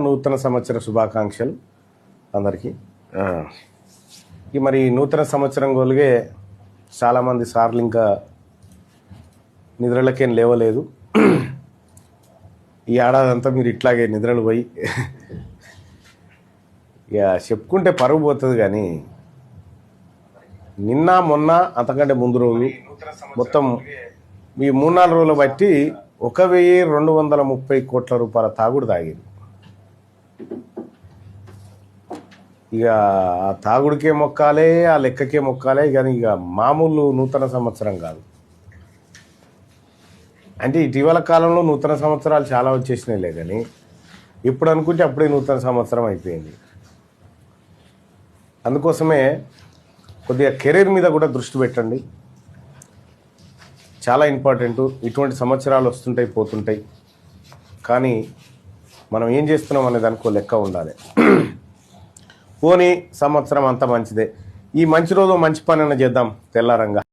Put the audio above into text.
నూతన సంవత్సర శుభాకాంక్షలు అందరికీ. మరి నూతన సంవత్సరం గోలుగే చాలామంది సార్లు ఇంకా నిద్రలకేం లేవలేదు. ఈ ఏడాది అంతా మీరు ఇట్లాగే నిద్రలు పోయి ఇక చెప్పుకుంటే పరుగు పోతుంది. కానీ నిన్న మొన్న అంతకంటే ముందు రోజు మొత్తం ఈ 3-4 రోజులు బట్టి 1230 కోట్ల రూపాయల తాగుడు తాగింది. ఇక ఆ తాగుడికే మొక్కాలే, ఆ లెక్కకే మొక్కాలే. కానీ ఇక మామూలు నూతన సంవత్సరం కాదు. అంటే ఇటీవల కాలంలో నూతన సంవత్సరాలు చాలా వచ్చేసినాయిలే, కానీ ఇప్పుడు అనుకుంటే అప్పుడే నూతన సంవత్సరం అయిపోయింది. అందుకోసమే కొద్దిగా కెరీర్ మీద కూడా దృష్టి పెట్టండి, చాలా ఇంపార్టెంట్. ఇటువంటి సంవత్సరాలు వస్తుంటాయి పోతుంటాయి, కానీ మనం ఏం చేస్తున్నాం అనే దానికో లెక్క ఉండాలి. పోనీ సంవత్సరం అంతా మంచిదే, ఈ మంచి రోజు మంచి పని చేద్దాం తెల్లారంగా.